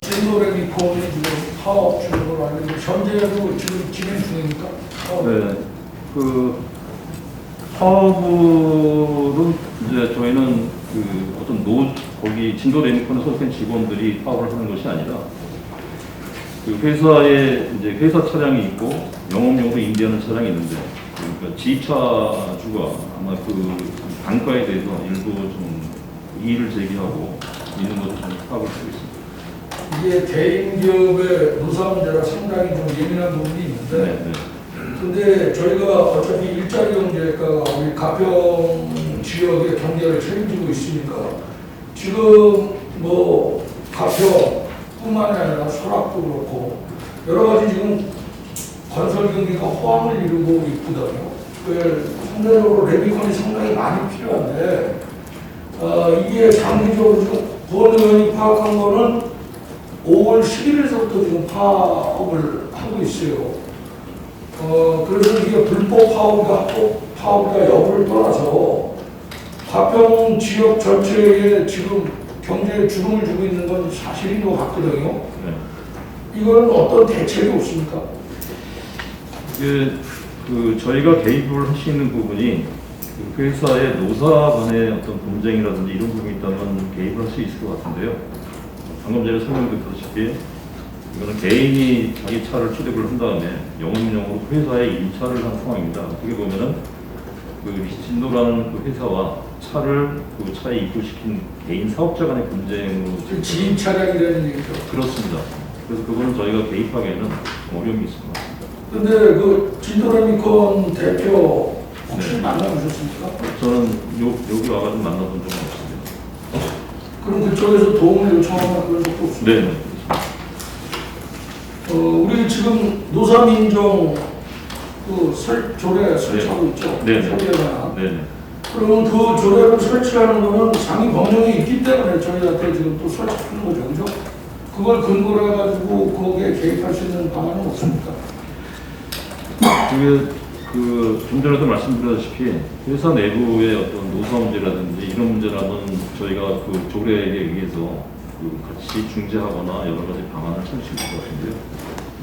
진도레미콘이 지금 파업 중으로 알고 현재도 지금 진행 중입니까? 네, 그 파업은 이제 저희는 그 어떤 거기 진도 레미콘에 소속된 직원들이 파업을 하는 것이 아니라 그 회사에 이제 회사 차량이 있고 영업용으로 임대하는 차량이 있는데 그러니까 지차주가 아마 그 단가에 대해서 일부 좀 이의를 제기하고 있는 것으로 저는 파악을 하고 있습니다. 이게 개인기업의 노사 문제라 상당히 좀 예민한 부분이 있는데, 네. 근데 저희가 어차피 일자리 경제가 우리 가평 지역의 경제를 책임지고 있으니까 지금 뭐 가평뿐만 아니라 설악도 그렇고 여러 가지 지금 건설 경기가 호황을 이루고 있거든요. 상대적으로 레미콘이 상당히 많이 필요한데 이게 장기적으로 지금 부원 의원이 파악한 거는 5월 11일서부터 지금 파업을 하고 있어요. 그래서 이게 불법 파업과 여부를 떠나서 가평 지역 전체에 지금 경제에 주름을 주고 있는 건 사실인 것 같거든요. 네. 이거는 어떤 대책이 없습니까? 그 저희가 개입을 할 수 있는 부분이 그 회사의 노사 간의 어떤 분쟁이라든지 이런 부분이 있다면 개입을 할 수 있을 것 같은데요. 방금 전에 설명드렸다시피 이거는 개인이 자기 차를 취득을 한 다음에 영업용으로 회사에 임차를 한 상황입니다. 어떻게 보면은 그 진도라는 그 회사와 차를 그 차에 입고시킨 개인 사업자 간의 분쟁으로 지인 차량이라는 얘기죠. 그렇습니다. 그래서 그거는 저희가 개입하기에는 어려움이 있을 것 같습니다. 근데 그 진도레미콘 대표 혹시 네. 만나보셨습니까? 저는 여기 와가지고 만나본 적은 없습니다. 그럼 그쪽에서 도움을 요청하거나 그런 적도 없습니까? 네. 우리 지금 노사민정 그 조례 설치하고 있죠? 네. 설계가. 네. 그러면 그 조례를 설치하는 거는 상위 법령이 있기 때문에 저희한테 지금 또 설치하는 거죠, 그죠? 그걸 근거로 해가지고 거기에 개입할 수 있는 방안은 없습니까? 그게 좀 전에도 말씀드렸다시피 회사 내부의 어떤 노사 문제라든지 이런 문제라면 저희가 그 조례에 의해서 그 같이 중재하거나 여러 가지 방안을 찾을 수 있을 것 같은데요.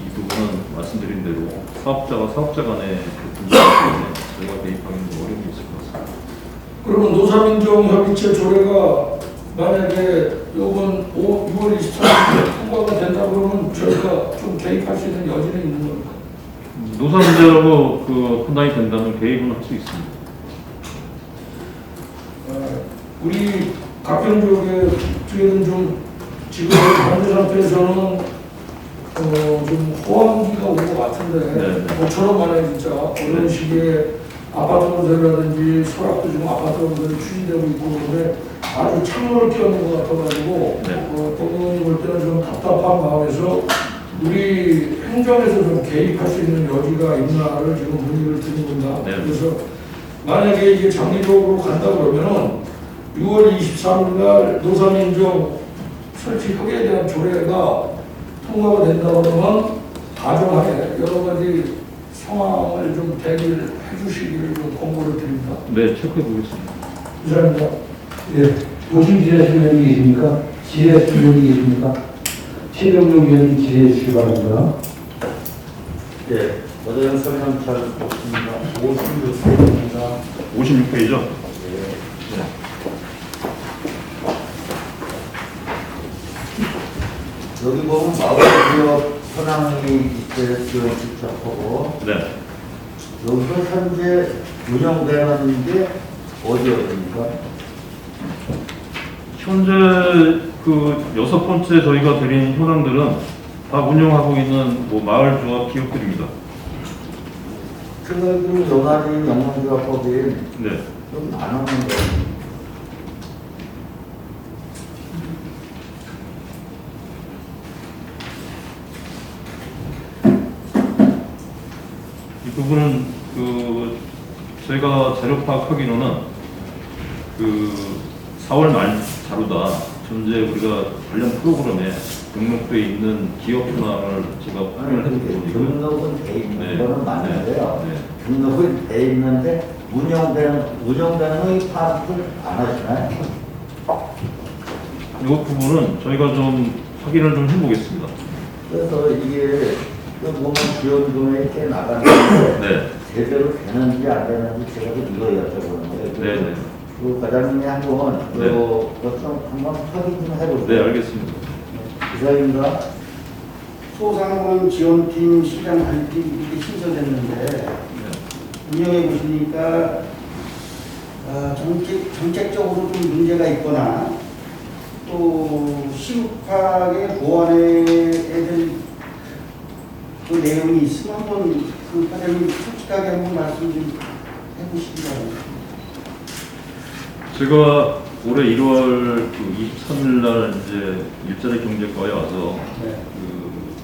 이 부분은 말씀드린 대로 사업자와 사업자 간의 그 분쟁 때문에 저희가 개입하기는 어려움이 있을 것 같습니다. 그러면 노사민정 협의체 조례가 만약에 이번 6월 24일 통과가 된다 그러면 저희가 좀 개입할 수 있는 여지는 있는 겁니까? 노사 문제라고 그 판단이 된다면 개입은 할 수 있습니다. 우리 가평 지역에는 좀 지금 현재 상태에서는 좀 호황기가 온 것 같은데 네. 모처럼 만에 진짜 어느 시기에 아파트 건설이라든지 설악도 지금 아파트 건설이 추진되고 있고 그런데 아주 창문을 끼얹는 것 같아가지고 법원이 볼 때는 좀 답답한 마음에서 우리 행정에서 좀 개입할 수 있는 여지가 있나를 지금 문의를 드린 겁니다. 네. 그래서 만약에 이게 장기적으로 간다 그러면은 6월 23일 날 노사민정 설치 협의에 대한 조례가 통과가 된다 그러면 가정하에 여러 가지 상황을 좀 대비를 해주시기를 좀 권고를 드립니다. 네, 체크해 보겠습니다. 이사입니다. 예, 오신 지혜수위원이 계십니까? 지혜수위원이 계십니까? 최병용 위원님 지혜해 주시기 바랍니다. 네, 어제는 설명 잘 없습니다. 56페이지입니다. 56페이지죠? 네. 여기 보면 마을구역 현황이 있어요. 지역주차하고 네. 여기서 현재 운영되는 게 어디입니까? 현재 그 6번째 저희가 드린 현황들은 다 운영하고 있는 뭐 마을 조합 기업들입니다. 생각으로 연합이 영농조합법이 네. 좀 많았는데 이 부분은 그 저희가 자료 파악하기로는 그 4월 말 자료다. 현재 우리가 관련 프로그램에 등록돼 있는 기업 현황을 제가 확인을 해보니까 등록은 돼 있는 네. 거는 맞는데요. 네. 등록은 돼 있는데 운영되는 의 파악을 안 하시나요? 이 부분은 저희가 좀 확인을 좀 해보겠습니다. 그래서 이게 그 보면 지원금에 꽤 나가는데 네. 제대로 되는지 안 되는지 제가 좀 이거 여쭤보는 거예요. 네, 네. 그 과장님이 한번 네. 좀 한번 확인 좀 해보세요. 네, 알겠습니다. 이사입니다. 소상공인 지원팀 시장 관리팀 이렇게 신설됐는데 네. 운영해 보시니까 정책적으로 좀 문제가 있거나 또 시급하게 보완해야 될 그 내용이 있으면 한번 그 과장님 솔직하게 한번 말씀 좀 해보시기 바랍니다. 제가 올해 1월 23일 날 이제 일자리 경제과에 와서 네.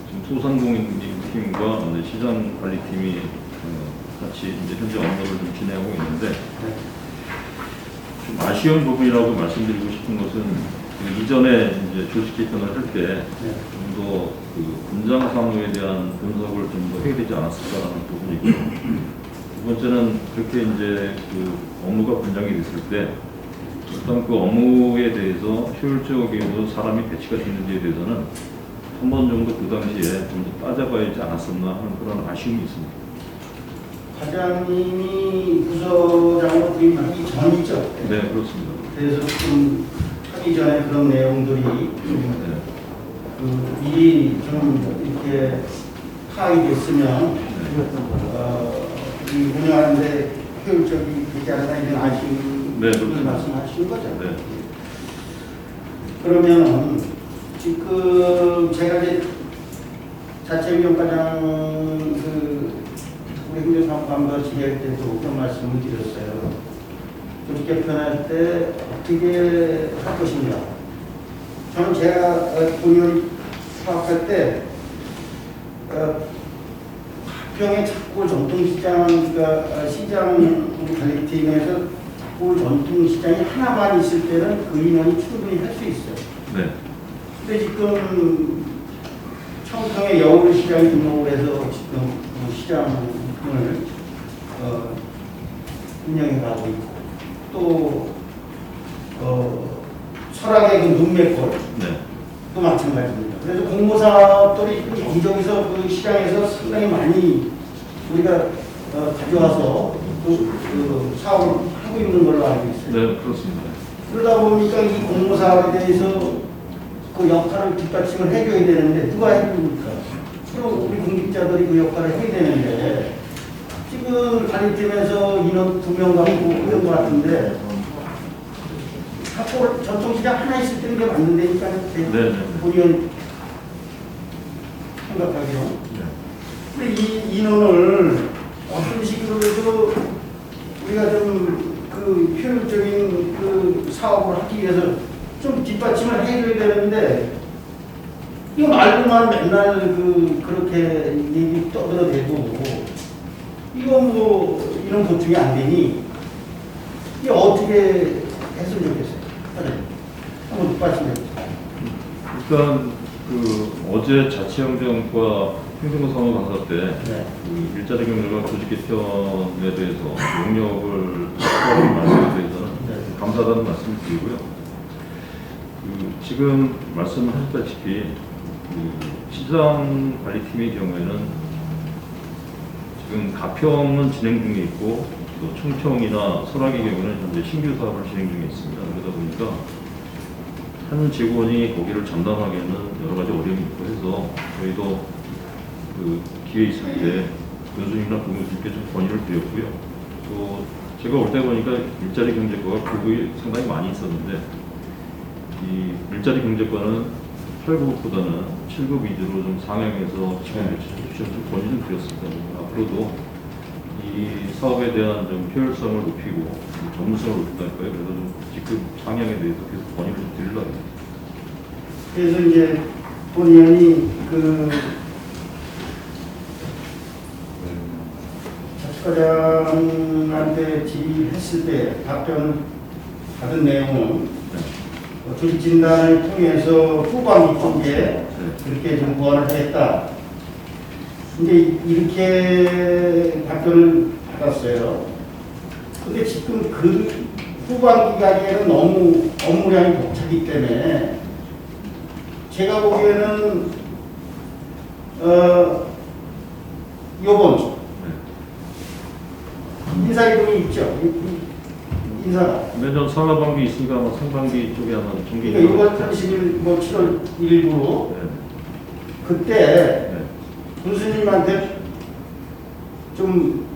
지금 소상공인 팀과 시장 관리팀이 같이 이제 현재 업무를 좀 진행하고 있는데 네. 좀 아쉬운 부분이라고 말씀드리고 싶은 것은 이전에 이제 조직 개편을 할 때 좀 더 분장 사무에 대한 분석을 좀 더 해야 되지 않았을까라는 부분이고요. 두 번째는 그렇게 이제 업무가 분장이 됐을 때 어떤 그 업무에 대해서 효율적으로 사람이 배치가 되는지에 대해서는 한 번 정도 그 당시에 좀 더 따져봐야 하지 않았었나 하는 그런 아쉬움이 있습니다. 과장님이 부서장으로 부임하기 전이죠. 네, 그렇습니다. 그래서 좀 하기 전에 그런 내용들이 좀 네. 미리 좀 이렇게 파악이 됐으면 이 운영하는데 효율적이 되지 않나 이런 아쉬움을 네, 그렇습니다. 말씀하시는 거죠. 네. 그러면 지금 제가 이제 자체운영과장 우리 행정사업관과 지낼 때도 그런 말씀을 드렸어요. 조직 개편할 때 어떻게 할 것인가. 저는 제가 본연 사업할 때 가평의 착골 전통시장, 그러니까 시장 관리팀에서 착골 전통시장이 하나만 있을 때는 그 인원이 충분히 할 수 있어요. 네. 근데 지금 청평의 여울시장이 등록을 해서 지금 시장을 운영해 가고 있고 또 설악의 그 눈매골 네. 또 마찬가지입니다. 그래서 공모사업들이 여기저기서 그 시장에서 상당히 많이 우리가 가져와서 그 사업을 하고 있는 걸로 알고 있어요. 네, 그렇습니다. 그러다 보니까 이 공모사업에 대해서 그 역할을 뒷받침을 해줘야 되는데 누가 해줍니까? 그럼 우리 공직자들이 그 역할을 해야 되는데 지금 관리팀에서 인원 2명 가고 그런 것 같은데 자꾸 전통시장 하나 있을 때는 게 맞는데니까 네. 본인 생각하기로. 근데 이 인원을 어떤 식으로 해서 우리가 좀 그 효율적인 그 사업을 하기 위해서 좀 뒷받침을 해줘야 되는데 이거 말고만 맨날 그렇게 얘기 떠들어대고 이거 뭐 이런 보충이 안 되니 이게 어떻게 했으면 좋겠어요. 한번 뒷받침해 주세요. 일단 어제 자치행정과 행정사무 강사 때 네. 일자리 경제가 조직 개편에 대해서 용역을 하는 말씀에 대해서는 네. 감사하다는 말씀을 드리고요. 지금 말씀하셨다시피 시장 관리팀의 경우에는 지금 가평은 진행 중에 있고 또 충청이나 설악의 경우는 현재 신규 사업을 진행 중에 있습니다. 그러다 보니까 한 직원이 거기를 전담하기에는 여러 가지 어려움이 있고 해서 저희도 기회 있을 때 교수님이나 부교수님께 좀 건의를 드렸고요. 또 제가 올 때 보니까 일자리 경제과가 그게 상당히 많이 있었는데 이 일자리 경제과는 8급보다는 7급 위주로 좀 상향해서 직원 배치해 주셔서 좀 건의 좀 드렸습니다. 앞으로도 이 사업에 대한 좀 효율성을 높이고 전문성을 높인다니까요. 그래서 좀 직급 상향에 대해서 계속 건의를 좀 드리려고 합니다. 그래서 이제 본의원이 자치과장한테 질의했을 때 답변 받은 내용은 조직 진단을 통해서 후반기 쪽에 그렇게 좀 보완을 했다. 이제 이렇게 답변을 받았어요. 근데 지금 그 후반기까지에는 너무 업무량이 벅차기 때문에 제가 보기에는 요번 인사이동이 있죠. 인사가. 매년 상하반기 있으니까 아마 상반기 쪽에 아마 정기. 그러니까 6월 30일, 뭐 7월 1일부로 네. 그때 네. 군수님한테 좀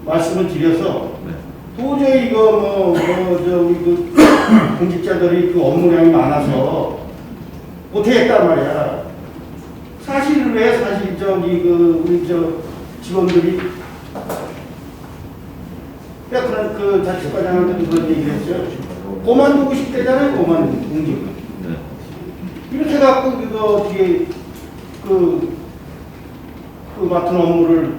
말씀을 드려서 네. 도저히 이거 우리 그 공직자들이 그 업무량이 많아서 못하겠단 말이야. 사실 왜 사실 우리 직원들이 그냥 그 자치과장한테 그런 얘기를 했어요. 그만두고 싶대잖아요, 공직을. 네. 이렇게 해갖고 그거 어떻게 그 맡은 업무를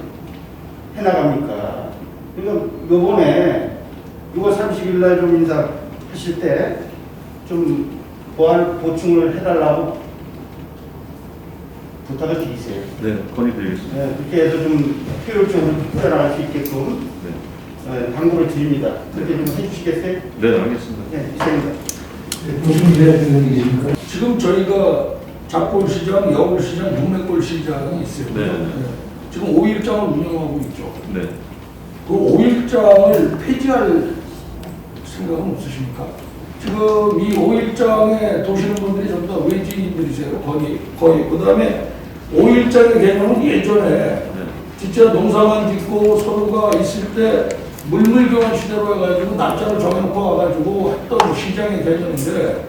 해나갑니까? 그러니까 요번에 6월 30일 날 좀 인사하실 때 좀 보충을 해달라고 부탁을 드리세요. 네, 건의드리겠습니다. 네, 그렇게 해서 좀 효율적으로 풀어나갈 수 있게끔 당부를 드립니다. 그렇게 좀 해주시겠어요? 네, 알겠습니다. 네, 이상입니다. 무슨 기대하시는 분이 계십니까? 지금 저희가 잡골시장, 여울시장, 육맥골시장이 있어요. 네. 지금 5일장을 운영하고 있죠. 네. 그 5일장을 폐지할 생각은 없으십니까? 지금 이 5일장에 도시는 분들이 전부 다 외지인들이세요. 거의. 그 다음에 5일장의 개념은 예전에 진짜 농사만 짓고 서로가 있을 때 물물교환 시대로 해가지고 날짜를 정해놓고 와가지고 했던 시장의 개념인데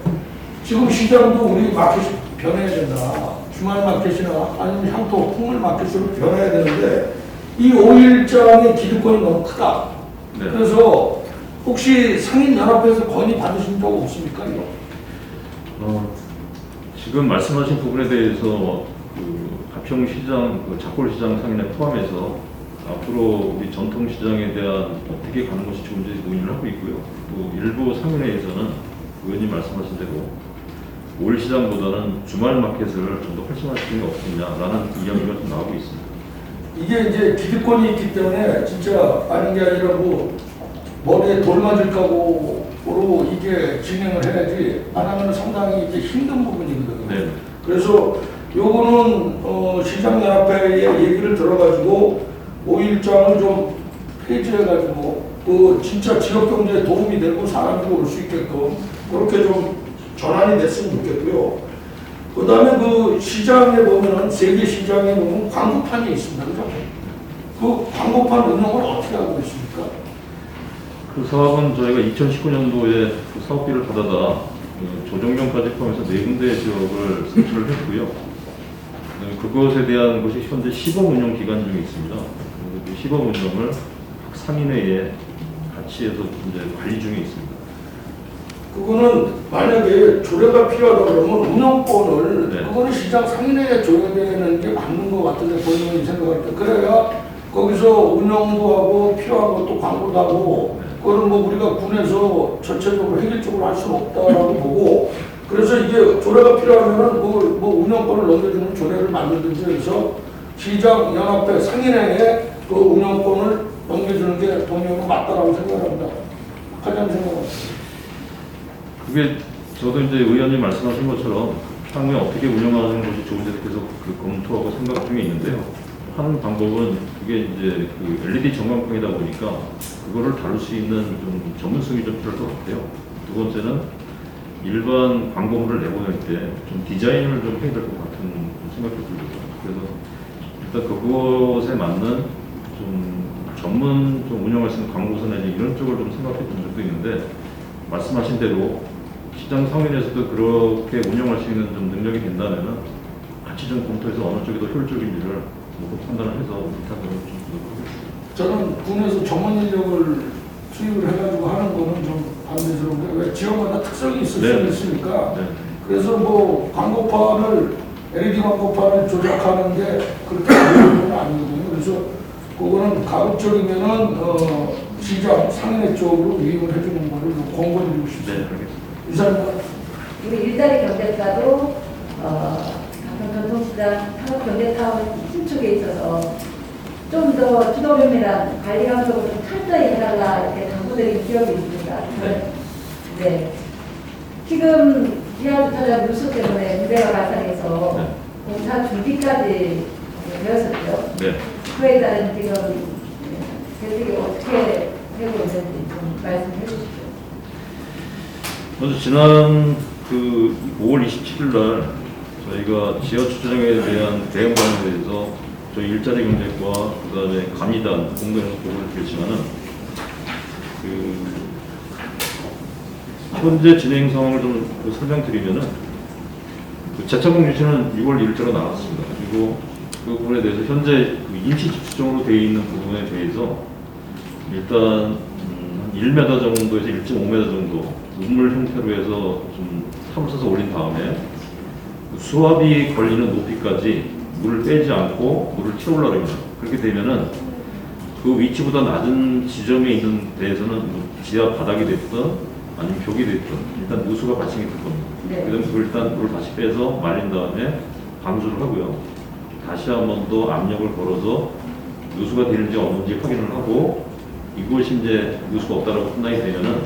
지금 시장도 우리 마켓이 변해야 된다. 주말 마켓이나 아니면 향토 풍물 마켓으로 변해야 되는데 이 5일장의 기득권이 너무 크다. 네. 그래서 혹시 상인연합회에서 건의 받으신 적 없습니까? 이거? 지금 말씀하신 부분에 대해서 그 가평시장, 그 작골시장 상인에 포함해서 앞으로 우리 전통시장에 대한 어떻게 가는 것이 좋은지 논의를 하고 있고요. 또 일부 상인회에서는 의원님 말씀하신 대로 5일 시장보다는 주말 마켓을 좀 더 활성화시키는 게 없겠냐라는 이야기가 좀 나오고 있습니다. 이게 이제 기득권이 있기 때문에 진짜 아닌 게 아니라 뭐 머리에 돌 맞을 각오로 이게 진행을 해야지 안 하면 상당히 이제 힘든 부분이거든요. 네. 그래서 요거는 시장연합회의 얘기를 들어가지고 5일장을 좀 폐지해가지고 그 진짜 지역 경제에 도움이 되고 사람들이 올 수 있게끔 그렇게 좀 전환이 됐으면 좋겠고요. 그 다음에 그 시장에 보면은 세계 시장에 보면 광고판이 있습니다. 그죠? 그 광고판 운영을 어떻게 하고 있습니까? 그 사업은 저희가 2019년도에 그 사업비를 받아다 조정면까지 포함해서 4군데의 지역을 선출을 했고요. 그것에 대한 것이 현재 시범 운영 기간 중에 있습니다. 그 시범 운영을 각 상인회에 같이 해서 이제 관리 중에 있습니다. 그거는 만약에 조례가 필요하다 그러면 운영권을 네. 그거는 시장 상인회에 줘야 되는 게 맞는 것 같은데 본인이 생각할 때 그래야 거기서 운영도 하고 필요한 것도 광고도 하고 그거는 뭐 우리가 군에서 전체적으로 획일적으로 할 수는 없다라고 보고 그래서 이게 조례가 필요하면은 뭐 운영권을 넘겨주는 조례를 만들든지 해서 시장 연합회 상인회에 그 운영권을 넘겨주는 게 동의하고 맞다라고 생각합니다. 가장 생각합니다. 그게 저도 이제 의원님 말씀하신 것처럼 향후에 어떻게 운영하는 것이 좋은지 계속 검토하고 생각 중에 있는데요. 하는 방법은 그게 이제 그 LED 전광판이다 보니까 그거를 다룰 수 있는 좀 전문성이 좀 필요할 것 같아요. 두 번째는 일반 광고물을 내보낼 때 좀 디자인을 좀 해야 될 것 같은 생각도 들고요. 그래서 일단 그것에 맞는 좀 전문 좀 운영할 수 있는 광고서 내지 이런 쪽을 좀 생각해 본 적도 있는데 말씀하신 대로 시장 상인에서도 그렇게 운영할 수 있는 좀 능력이 된다면은 같이 좀 검토해서 어느 쪽이 더 효율적인지를 판단을 해서 부탁을 좀 드리겠습니다. 저는 군에서 전문 인력을 투입을 해가지고 하는 거는 좀 반대스러운데 왜 지역마다 특성이 있을 수 있으니까 그래서 뭐 광고판을 LED 광고판을 조작하는 게 그렇게 어려운 건 아니거든요. 그래서 그거는 가급적이면은 시장 상인회 쪽으로 위임을 해주는 거를 좀 권고드리고 싶습니다. 네, 알겠습니다. 이사입니다. 우리 일자리 경제과도 전통시장 산업 경제 사업 신축에 있어서 좀 더 주도면밀한 관리 감독을 좀 철저히 해달라 이렇게 당부드린 기억이 있습니다. 네. 지금 지하주차장 누수 때문에 문제가 발생해서 공사 준비까지 되었었죠. 네. 그에 따른 지금 대책이 어떻게 되고 있는지 좀 말씀해 주십시오. 먼저 지난 그 5월 27일 날 저희가 지하주차장에 대한 대응 방안에 대해서 저희 일자리 경제과 그다음에 감리단 공동에서 보고를 드렸지만은 현재 진행 상황을 좀 설명드리면은 재착공 유치는 6월 1일자로 나왔습니다. 그리고 그 부분에 대해서 현재 임시 집수정으로 되어 있는 부분에 대해서 일단 1m 정도에서 1.5m 정도 우물 형태로 해서 좀 탑을 써서 올린 다음에 수압이 걸리는 높이까지 물을 빼지 않고 물을 채우려고 합니다. 그렇게 되면은 그 위치보다 낮은 지점에 있는 데에서는 지하 바닥이 됐든 아니면 벽이 됐든 일단 누수가 발생이 될 겁니다. 네. 그다음에 그걸 일단 물을 다시 빼서 말린 다음에 방수를 하고요. 다시 한 번 더 압력을 걸어서 누수가 되는지 없는지 확인을 하고 이것이 이제 누수가 없다라고 판단이 되면은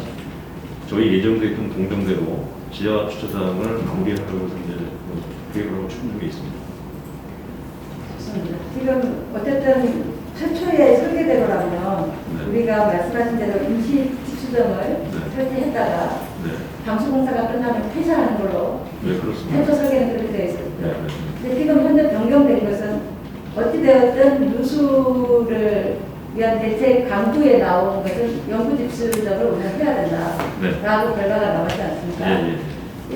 저희 예정되어 있던 공정대로 지하 주차장을 마무리하려고 해서 이제 계획을 하고 추진 중에 있습니다. 좋습니다. 지금 어쨌든 최초의 설계대로라면 우리가 말씀하신 대로 임시 집수정을 설치했다가 방수공사가 끝나면 폐쇄하는 걸로 네, 그렇습니다. 최초 설계는 그렇게 되어 있었죠. 네. 근데 지금 현재 변경된 것은 어찌되었든 누수를 위한 대책 강구에 나온 것은 영구 집수정을 운영해야 된다라고 결과가 나왔지 않습니까?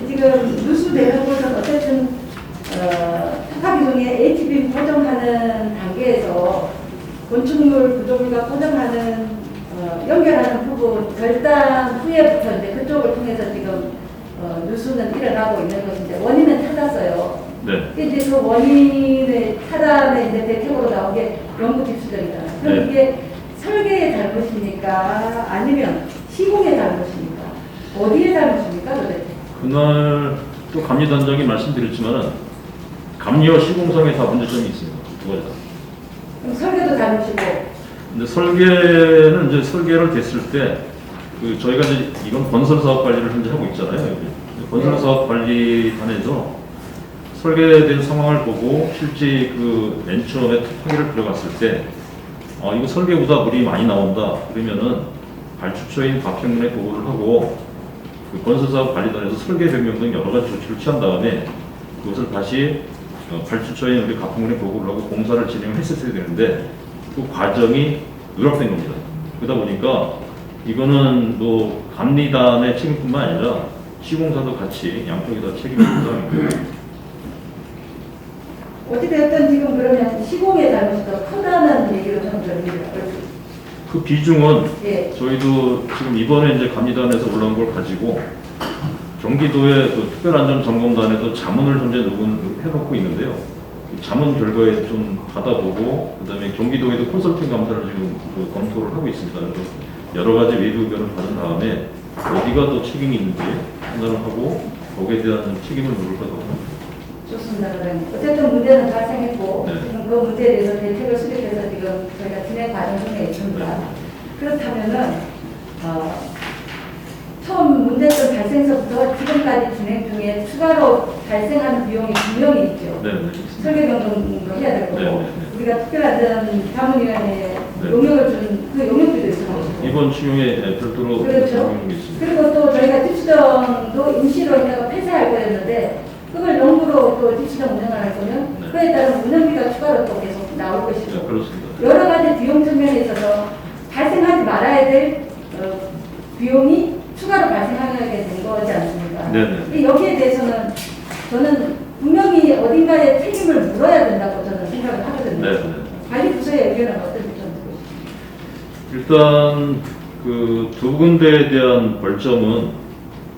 지금 누수되는 곳은 어쨌든 타파기둥에 HB 고정하는 단계에서 건축물 구조물과 고정하는 연결하는 부분 절단 후에부터 이제 그쪽을 통해서 지금 누수는 일어나고 있는 것인데 원인은 찾았어요. 네. 이제 그 원인의 차단의 이제 대책으로 나온 게 영구 집수정이잖아요. 그럼 이게 설계의 잘못입니까? 아니면 시공의 잘못입니까? 어디의 잘못입니까, 도대체? 그날 또 감리단장이 말씀드렸지만은 감리와 시공상에 다 문제점이 있습니다. 두 가지 다. 그럼 설계도 잘못이고. 근데 설계는 이제 설계를 됐을 때 저희가 이제 이건 건설 사업 관리를 현재 하고 있잖아요. 여기. 건설 사업 관리단에서 설계된 상황을 보고 실제 맨 처음에 특파기를 들어갔을 때 이거 설계보다 물이 많이 나온다 그러면은 발주처인 박형문에 보고를 하고 건설사업 관리단에서 설계 변경 등 여러 가지 조치를 취한 다음에 그것을 다시 발주처인 우리 가평군에 보고를 하고 공사를 진행했었어야 되는데 그 과정이 누락된 겁니다. 그러다 보니까 이거는 뭐 감리단의 책임뿐만 아니라 시공사도 같이 양쪽이 다 책임을 부담입니다. 어찌되었든 지금 그러면 시공의 잘못이 더 크다는 얘기로 저는 들립니다. 그 비중은 예. 저희도 지금 이번에 이제 감리단에서 올라온 걸 가지고 경기도의 특별안전점검단에도 자문을 현재 해놓고 있는데요. 자문 결과에 좀 받아보고 그다음에 경기도에도 컨설팅 감사를 지금 검토를 하고 있습니다. 그래서 여러 가지 외부 의견을 받은 다음에 어디가 더 책임이 있는지 판단을 하고 거기에 대한 책임을 물을 거라고 합니다. 좋습니다. 그럼 어쨌든 문제는 발생했고 네. 지금 그 문제에 대해서 대책을 수립해서 지금 저희가 진행 과정 중에 있습니다. 네. 그렇다면은 처음 문제점 발생서부터 지금까지 진행 중에 추가로 발생하는 비용이 분명히 있죠. 네, 설계 변경도 해야 될 거고 네. 우리가 특별한 자문위원회에 네. 용역을 준 그 용역비도 있을 것이고 이번 추경에 별도로 그렇죠. 적용이 있습니다. 그리고 또 저희가 집수정도 임시로 했다가 폐쇄할 거였는데 그걸 영구로 또 집수정 운영을 할 거면 네. 그에 따른 운영비가 추가로 또 계속 나올 것이고 네, 그렇습니다. 여러 가지 비용 측면에 있어서 발생하지 말아야 될 비용이 추가로 발생하게 된 거지 않습니까? 네네. 여기에 대해서는 저는 분명히 어딘가에 책임을 물어야 된다고 저는 생각을 하거든요. 네네. 관리 부서의 의견은 어떤지 좀 듣고 싶습니다. 일단 그 두 군데에 대한 벌점은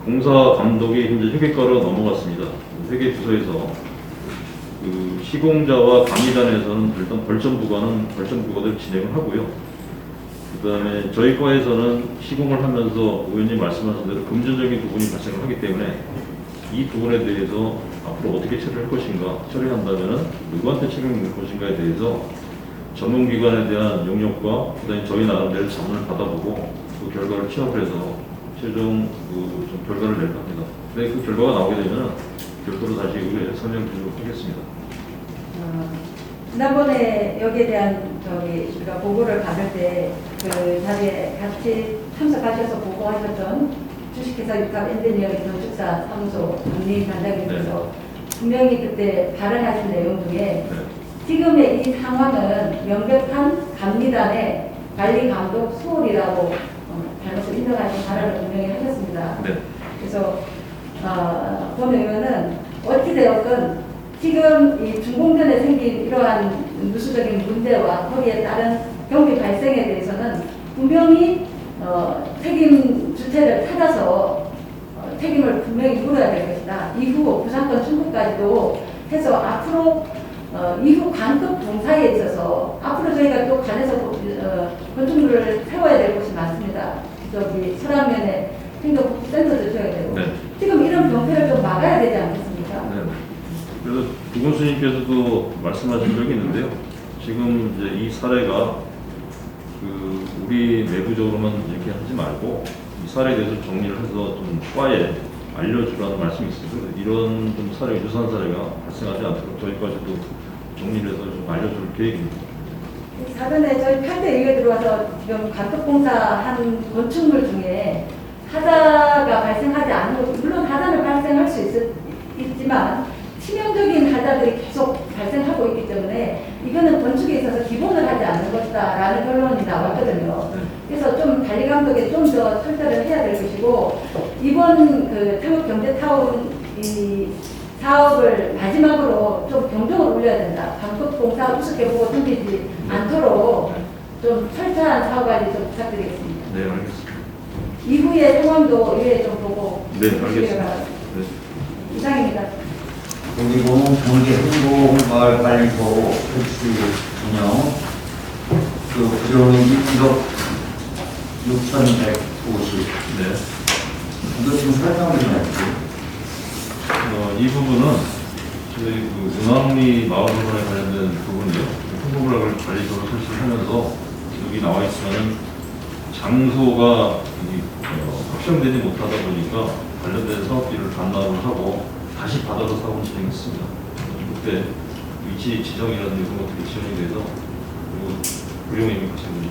공사 감독이 현재 회계과로 넘어갔습니다. 회계부서에서 그 시공자와 감리단에서는 일단 벌점 부과를 진행을 하고요. 그다음에 저희 과에서는 시공을 하면서 의원님 말씀하신 대로 금전적인 부분이 발생을 하기 때문에 이 부분에 대해서 앞으로 어떻게 처리할 것인가, 처리한다면 누구한테 책임을 물 것인가에 대해서 전문기관에 대한 용역과 그다음에 저희 나름대로 자문을 받아보고 그 결과를 취합을 해서 최종 좀 결과를 낼 겁니다. 근데 그 결과가 나오게 되면 별도로 다시 의회에 설명드리도록 하겠습니다. 지난번에 여기에 대한 우리가 보고를 받을 때 그 자리에 같이 참석하셔서 보고하셨던 주식회사 육합 엔지니어링 건축사 사무소 강림 단장님께서 분명히 그때 발언하신 내용 중에 지금의 이 상황은 명백한 감리단의 관리 감독 소홀이라고 잘못을 인정하신 발언을 분명히 하셨습니다. 그래서 본 의원은 어찌되었든 지금 이 중공전에 생긴 이러한 누수적인 문제와 거기에 따른 경비 발생에 대해서는 분명히 책임 주체를 찾아서 책임을 분명히 물어야 될 것이다. 이후 부산권 충북까지도 해서 앞으로 이후 간급 동사에 있어서 앞으로 저희가 또 관에서 건축물을 세워야 될 곳이 많습니다. 저기 서랑면에 행정복지센터도 지어야 되고 지금 이런 병폐를 좀 막아야 되지 않겠습니까? 그래서 부군수님께서도 말씀하신 적이 있는데요. 지금 이제 이 사례가 우리 내부적으로만 이렇게 하지 말고 이 사례에 대해서 정리를 해서 좀 과에 알려주라는 말씀이 있어요. 이런 좀 사례, 유사한 사례가 발생하지 않도록 저희까지도 정리를 해서 좀 알려줄 계획입니다. 사전에 저희 8대 의회 들어와서 지금 간접공사한 건축물 중에 하자가 발생하지 않은 것, 물론 하자는 발생할 수 있지만 치명적인 하자들이 계속 발생하고 있기 때문에 이거는 건축에 있어서 기본을 하지 않는 것이다라는 결론이 나왔거든요. 그래서 좀 관리 감독에 좀 더 철저를 해야 될 것이고 이번 그 창업경제타운 이 사업을 마지막으로 좀 경종을 울려야 된다. 강급공사 우습게 보고 덤비지 않도록 좀 철저한 사업 관리 좀 부탁드리겠습니다. 네, 알겠습니다. 이후의 상황도 이해 좀 보고 네, 알겠습니다. 이상입니다. 경기도는 경기행복마을관리소 택시 운영 그 비용이 1억 6,150. 이거 좀 설명 좀 해주세요. 이 부분은 저희 은왕리 마을회관에 관련된 부분이요. 행복마을 관리소를 설치하면서 여기 나와 있지만은 장소가 확정되지 못하다 보니까 관련된 사업비를 반납을 하고 다시 받아서 사업을 진행했습니다. 그때 위치 지정이라든지 이런 것들이 지원이 돼서 그리고 구룡님이 하신 분이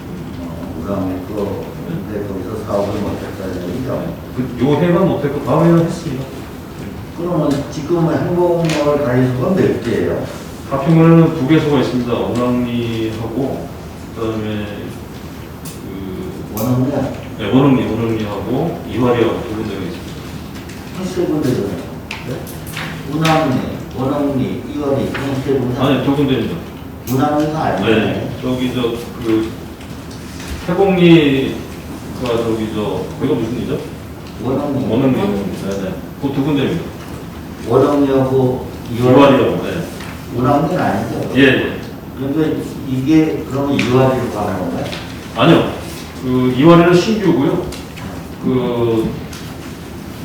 우랑에 근데 거기서 사업을 못했다는 얘기죠. 요 해만 못했고 다음 해는 했습니다. 그러면 지금은 행복마을 관리소가 몇 개예요? 가평에는 2개소가 있습니다. 원앙리하고 그다음에 원흥리야? 네, 원흥리하고 이화리하고 2군데가 있습니다. 세 군데잖아요. 운항리, 원흥리, 이화리 세 군데. 아니 2군데입니다. 운항리가 아니에요. 네, 저기 태공리가 거기가 무슨 리죠? 원흥리. 원흥리. 네네. 그 2군데입니다. 원흥리하고 이화리하고. 네. 운항리는 아니죠? 예. 그런데 이게 그러면 이화리로 가는 건가요? 아니요. 이화리는 신규고요.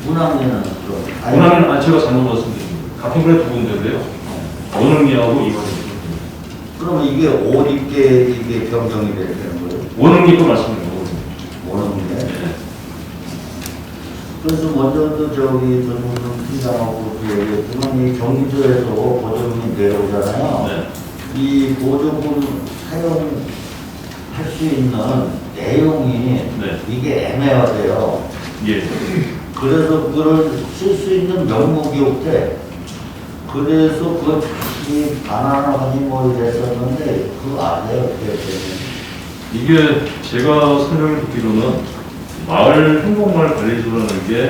운항리는 원흥리는 제가 잘못 말씀드립니다. 가평군에 2군데인데요. 원흥리하고 이화리. 그러면 이게 어디 게 이게 변경이 되는 거예요? 원흥리도 말씀드립니다. 원흥리. 그래서 먼저도 전무슨 팀장하고 얘기했지만 이 경기도에서 보조금이 내려오잖아요. 네. 이 보조금 사용할 수 있는 내용이 이게 애매하대요. 예. 그래서 그걸 쓸 수 있는 명목이 없대. 그래서 그 자신이 바나나하니 뭐 이랬었는데 그거 아세요? 어떻게 이게 제가 설명을 듣기로는 마을 행복마을 관리소라는 게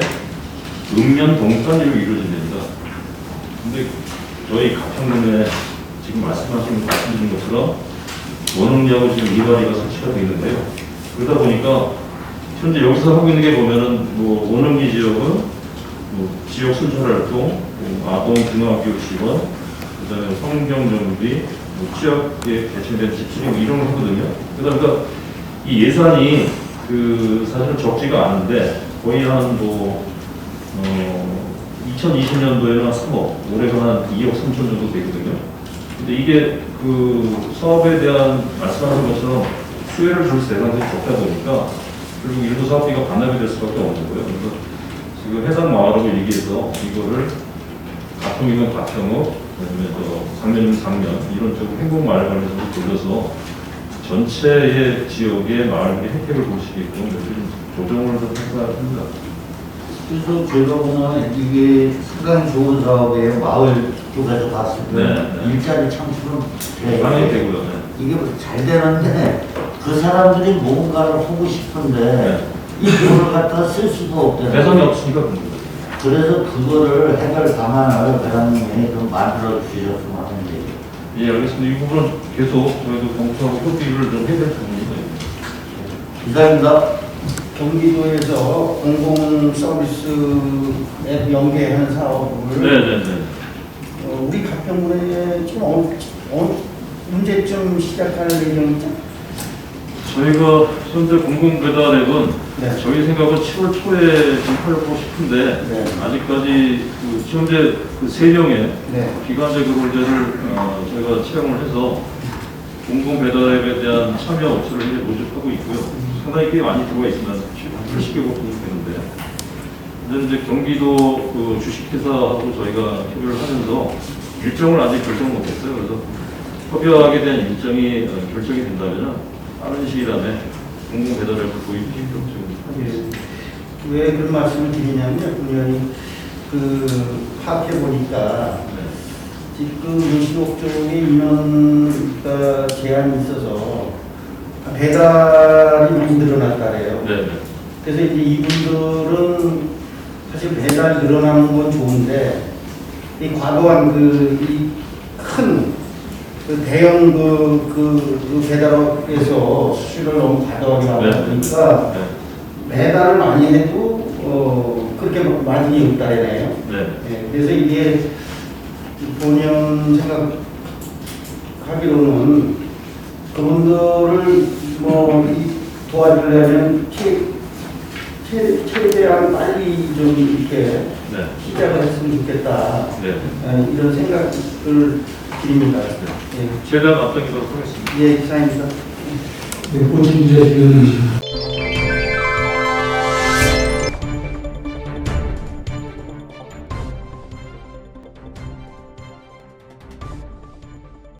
읍면 동단위로 이루어진답니다. 근데 저희 가평군에 지금 말씀하신 것처럼 원흥리하고 지금 이화리가 설치가 되어 있는데요. 그러다 보니까 현재 여기서 하고 있는 게 보면은 원흥리 지역은 지역 순찰활동, 아동 중학교 지원, 그다음에 성경 정비, 취약에 개천된 집수림 이런 거 하거든요. 그러니까 이 예산이 사실은 적지가 않은데 거의 한 2020년도에는 한 3억, 올해가 한 2억 3천 정도 되거든요. 근데 이게 그 사업에 대한 말씀하신 것처럼 수혜를 줄 대상들이 적다 보니까 결국 일부 사업비가 반납이 될 수밖에 없는 거예요. 그래서 지금 해당 마을하고 얘기해서 이거를 가평이면 가평읍, 그다음에 상면이면 상면 이런 쪽으로 행복마을관리소로 돌려서 전체의 지역의 마을들이 혜택을 볼 수 있게끔 좀 조정을 좀 생각합니다. 그래서 제가 보면 이게 상당히 좋은 사업이에요. 마을 쪽에서 봤을 때 네. 일자리 창출은 돼요. 당연히 되고요. 네. 이게 잘 되는데 그 사람들이 뭔가를 하고 싶은데 네. 이 돈을 갖다 쓸 수가 없대요. 대상이 없으니까 그런 거죠. 그래서 그거를 해결 방안을 회장님이 좀 만들어 주셨으면 하는 얘기예요. 예, 알겠습니다. 이 부분은 계속 저희도 공수하고 협의를 좀 해야 될 부분입니다. 이상입니다. 경기도에서 공공 서비스 앱 연계하는 사업을 네네네. 우리 가평군에 지금 언제쯤 시작할 예정이죠? 저희가 현재 공공배달앱은 네. 저희 생각은 7월 초에 좀 하려고 싶은데 네. 아직까지 현재 그 3명의 네. 기관제 근로자를 저희가 채용을 해서 공공배달앱에 대한 참여 업체를 이제 모집하고 있고요. 상당히 꽤 많이 들어와 있습니다. 80개 곳 정도 되는데. 근데 이제 경기도 그 주식회사하고 저희가 협의를 하면서 일정을 아직 결정 못했어요. 그래서 협의하게 된 일정이 결정이 된다면 빠른 시일 안에 공공배달앱을 도입시키도록 지금 하고 있습니다. 왜 그런 말씀을 드리냐면 분명히 파악해 보니까 지금 요식업 쪽에 인원 제한이 있어서 배달이 많이 늘어났다래요. 네. 그래서 이제 이분들은 사실 배달이 늘어나는 건 좋은데 이 과도한 큰 대형 배달업에서 수수료를 너무 과도하게 나오다 보니까 배달을 많이 해도 그렇게 마진이 없다래요. 네. 그래서 이게 본연 생각하기로는 그분들을 도와주려면 최대한 빨리 좀 이렇게 네. 시작을 했으면 좋겠다. 네. 이런 생각을 드립니다. 최대한 앞당기도록 하겠습니다. 네, 고충 기자실장님이십니까?